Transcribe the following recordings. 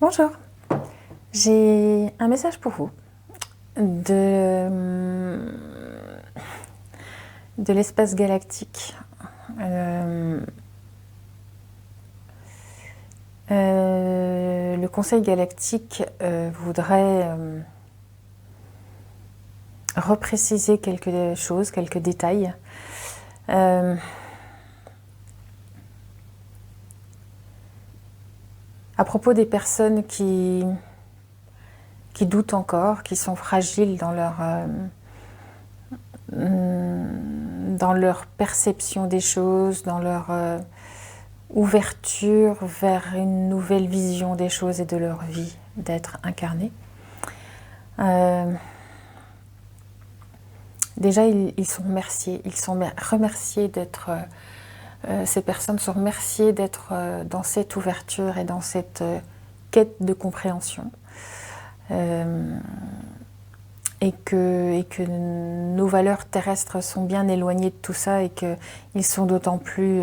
Bonjour, j'ai un message pour vous de, de l'espace galactique. Le Conseil galactique voudrait repréciser quelques choses, quelques détails. À propos des personnes qui doutent encore, qui sont fragiles dans leur perception des choses, dans leur ouverture vers une nouvelle vision des choses et de leur vie, d'être incarnés. Déjà, ils sont remerciés. Ils sont remerciés d'être... ces personnes sont remerciées d'être dans cette ouverture et dans cette quête de compréhension. Et que nos valeurs terrestres sont bien éloignées de tout ça et qu'ils sont d'autant plus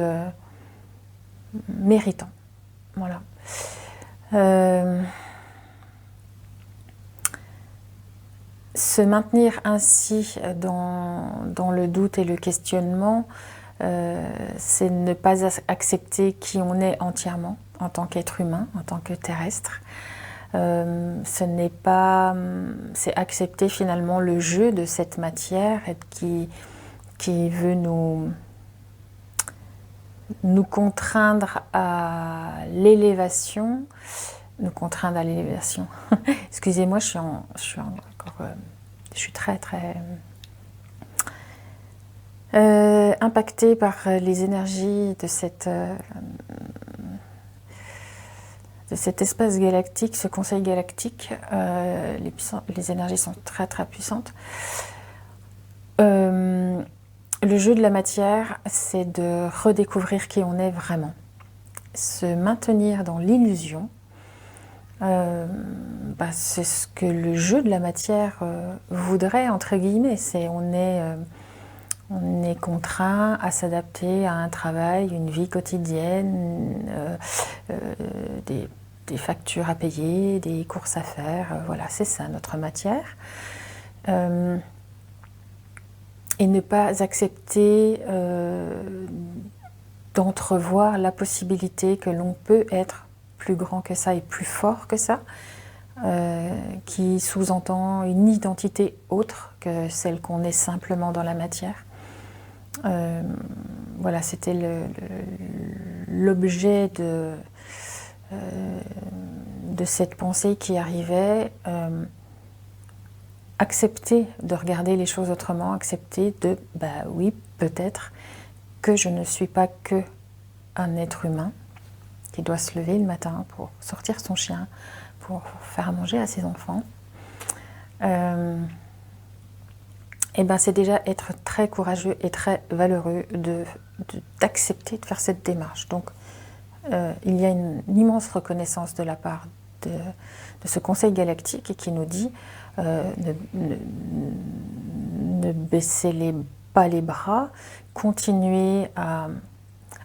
méritants. Voilà. Se maintenir ainsi dans le doute et le questionnement, c'est ne pas accepter qui on est entièrement en tant qu'être humain, en tant que terrestre. Ce n'est pas, c'est accepter finalement le jeu de cette matière qui veut nous contraindre à l'élévation, Excusez-moi, je suis très impactée par les énergies de cet espace galactique, ce conseil galactique. Les énergies sont très puissantes. Le jeu de la matière, c'est de redécouvrir qui on est vraiment. Se maintenir dans l'illusion, c'est ce que le jeu de la matière voudrait, entre guillemets. On est contraint à s'adapter à un travail, une vie quotidienne, des factures à payer, des courses à faire. Voilà, c'est ça notre matière. Et ne pas accepter d'entrevoir la possibilité que l'on peut être plus grand que ça et plus fort que ça, qui sous-entend une identité autre que celle qu'on est simplement dans la matière. Voilà, c'était l'objet de cette pensée qui arrivait. Accepter de regarder les choses autrement, accepter de, oui, peut-être que je ne suis pas que un être humain qui doit se lever le matin pour sortir son chien, pour faire à manger à ses enfants. C'est déjà être très courageux et très valeureux d'accepter de faire cette démarche. Donc, il y a une immense reconnaissance de la part de ce Conseil galactique qui nous dit ne baissez pas les bras, continuez à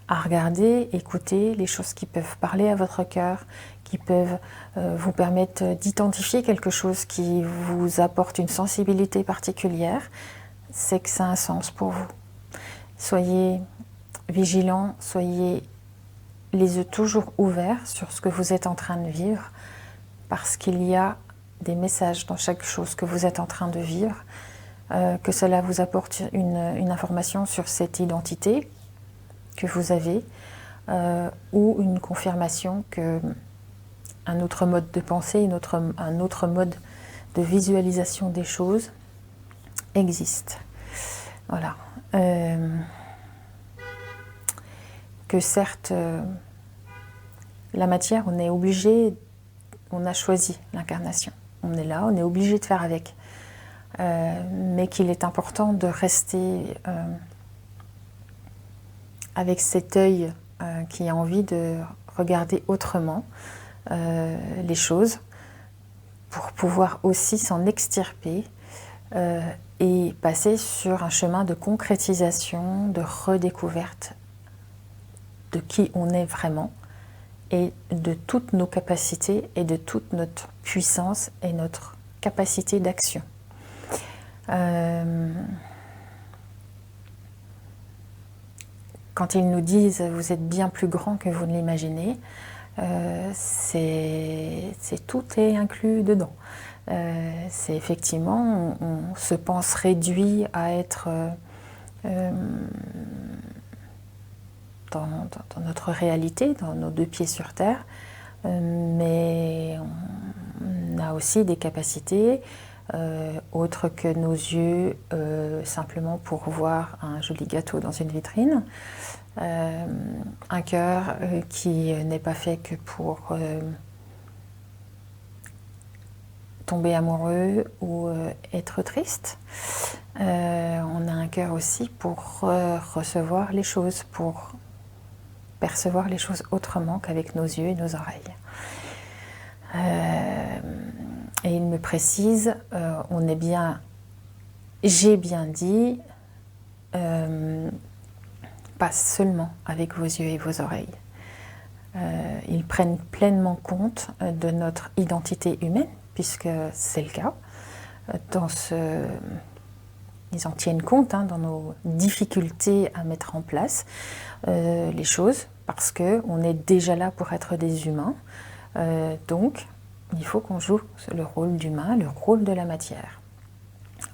regarder, écouter les choses qui peuvent parler à votre cœur, qui peuvent vous permettre d'identifier quelque chose qui vous apporte une sensibilité particulière, c'est que ça a un sens pour vous. Soyez vigilants, soyez les yeux toujours ouverts sur ce que vous êtes en train de vivre, parce qu'il y a des messages dans chaque chose que vous êtes en train de vivre, que cela vous apporte une information sur cette identité que vous avez, ou une confirmation qu'un autre mode de pensée, un autre mode de visualisation des choses existe. Voilà. Que certes, la matière, on est obligé, on a choisi l'incarnation. On est là, on est obligé de faire avec. Mais qu'il est important de rester avec cet œil qui a envie de regarder autrement les choses, pour pouvoir aussi s'en extirper et passer sur un chemin de concrétisation, de redécouverte de qui on est vraiment et de toutes nos capacités et de toute notre puissance et notre capacité d'action. Quand ils nous disent « vous êtes bien plus grand que vous ne l'imaginez », tout est inclus dedans. C'est effectivement, on se pense réduit à être dans notre réalité, dans nos 2 pieds sur terre, mais on a aussi des capacités autres que nos yeux, simplement pour voir un joli gâteau dans une vitrine, un cœur qui n'est pas fait que pour tomber amoureux ou être triste. On a un cœur aussi pour recevoir les choses, pour percevoir les choses autrement qu'avec nos yeux et nos oreilles. Et il me précise, j'ai bien dit, pas seulement avec vos yeux et vos oreilles. Ils prennent pleinement compte de notre identité humaine, puisque c'est le cas. Ils en tiennent compte dans nos difficultés à mettre en place les choses, parce qu'on est déjà là pour être des humains. Donc, il faut qu'on joue le rôle d'humain, le rôle de la matière.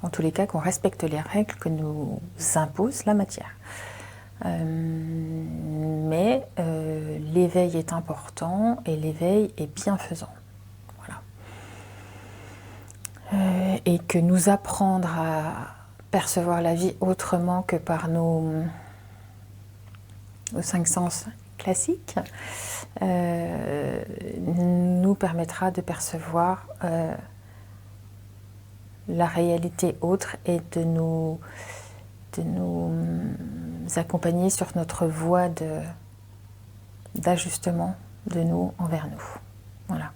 En tous les cas, qu'on respecte les règles que nous impose la matière. Mais l'éveil est important et l'éveil est bienfaisant. Voilà. Et que nous apprendre à percevoir la vie autrement que par nos 5 sens classiques nous permettra de percevoir la réalité autre et de nous accompagner sur notre voie d'ajustement de nous envers nous. Voilà.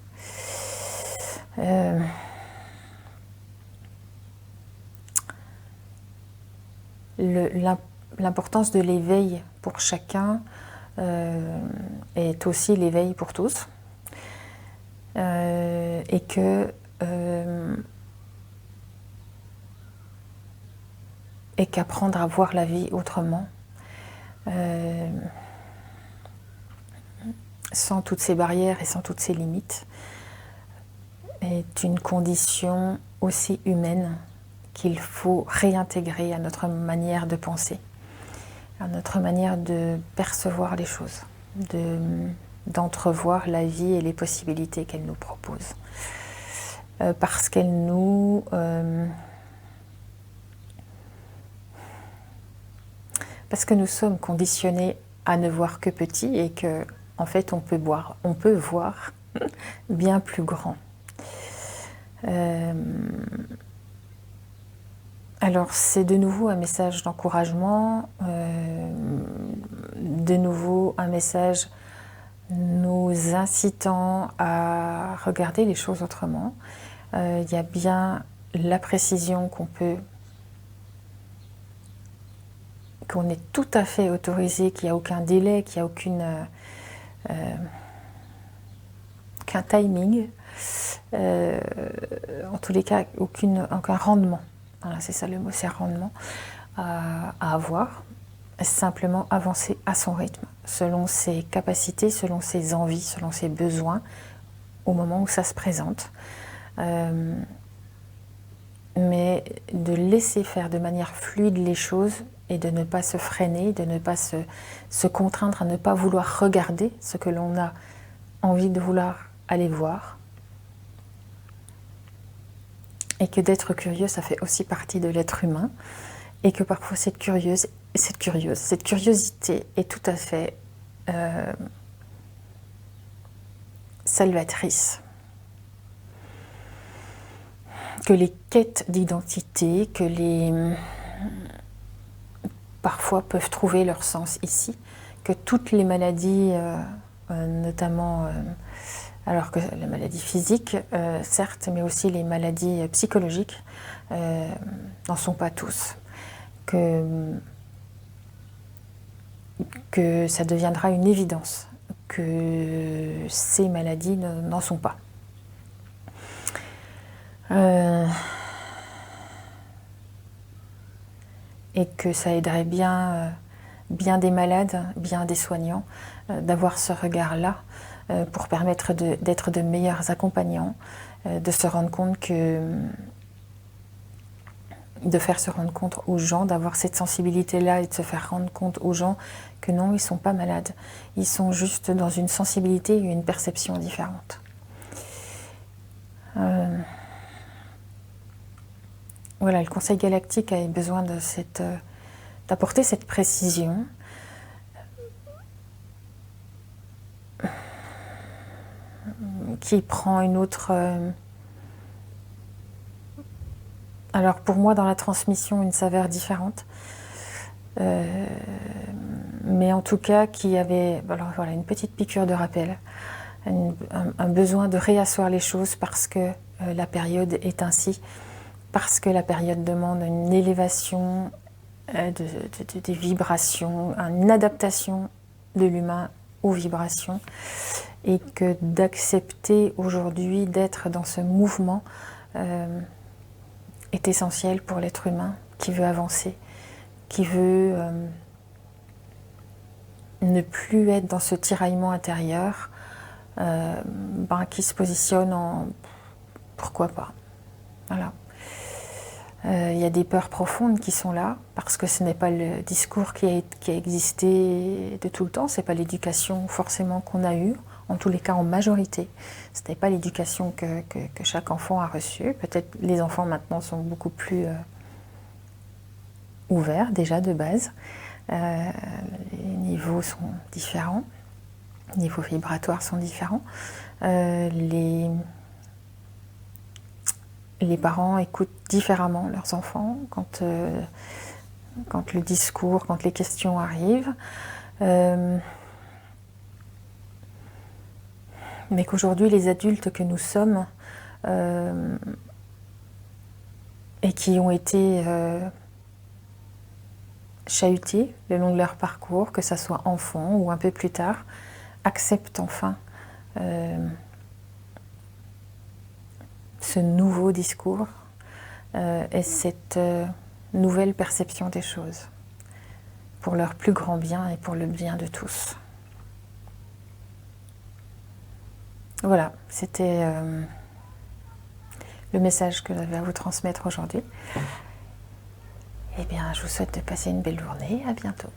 L'importance de l'éveil pour chacun est aussi l'éveil pour tous. Et qu'apprendre à voir la vie autrement, sans toutes ces barrières et sans toutes ces limites, est une condition aussi humaine qu'il faut réintégrer à notre manière de penser, à notre manière de percevoir les choses, d'entrevoir la vie et les possibilités qu'elle nous propose. Parce qu'elle nous... parce que nous sommes conditionnés à ne voir que petit et que, en fait, on peut voir bien plus grand. Alors, c'est de nouveau un message d'encouragement, de nouveau un message nous incitant à regarder les choses autrement. Il y a bien la précision qu'on est tout à fait autorisé, qu'il n'y a aucun délai, qu'il n'y a aucun timing, en tous les cas aucun rendement. Voilà, c'est ça le mot, c'est rendement à avoir. Simplement avancer à son rythme, selon ses capacités, selon ses envies, selon ses besoins, au moment où ça se présente. Mais de laisser faire de manière fluide les choses et de ne pas se freiner, de ne pas se contraindre à ne pas vouloir regarder ce que l'on a envie de vouloir aller voir. Et que d'être curieux, ça fait aussi partie de l'être humain. Et que parfois cette curiosité est tout à fait salvatrice. Que les quêtes d'identité, parfois peuvent trouver leur sens ici, que toutes les maladies, notamment, alors que les maladies physiques, certes, mais aussi les maladies psychologiques, n'en sont pas tous. Que ça deviendra une évidence que ces maladies n'en sont pas. Et que ça aiderait bien des malades, bien des soignants, d'avoir ce regard-là pour permettre d'être de meilleurs accompagnants, de se rendre compte de faire se rendre compte aux gens, d'avoir cette sensibilité-là et de se faire rendre compte aux gens que non, ils ne sont pas malades. Ils sont juste dans une sensibilité et une perception différente. Voilà, le Conseil galactique a besoin d'apporter cette précision. Qui prend une autre... alors pour moi, dans la transmission, une saveur différente. Mais en tout cas, qui avait voilà, une petite piqûre de rappel, un besoin de réasseoir les choses parce que la période est ainsi, parce que la période demande une élévation des vibrations, une adaptation de l'humain aux vibrations, et que d'accepter aujourd'hui d'être dans ce mouvement est essentiel pour l'être humain qui veut avancer, qui veut ne plus être dans ce tiraillement intérieur, qui se positionne en pourquoi pas. Voilà. Il y a des peurs profondes qui sont là, parce que ce n'est pas le discours qui a existé de tout le temps, ce n'est pas l'éducation forcément qu'on a eue, en tous les cas en majorité. Ce n'est pas l'éducation que chaque enfant a reçue. Peut-être les enfants maintenant sont beaucoup plus ouverts déjà de base. Les niveaux sont différents, les niveaux vibratoires sont différents. Les parents écoutent différemment leurs enfants quand le discours, quand les questions arrivent. Mais qu'aujourd'hui, les adultes que nous sommes et qui ont été chahutés le long de leur parcours, que ce soit enfant ou un peu plus tard, acceptent enfin ce nouveau discours et cette nouvelle perception des choses pour leur plus grand bien et pour le bien de tous. Voilà, c'était le message que j'avais à vous transmettre aujourd'hui. Eh bien, je vous souhaite de passer une belle journée. À bientôt.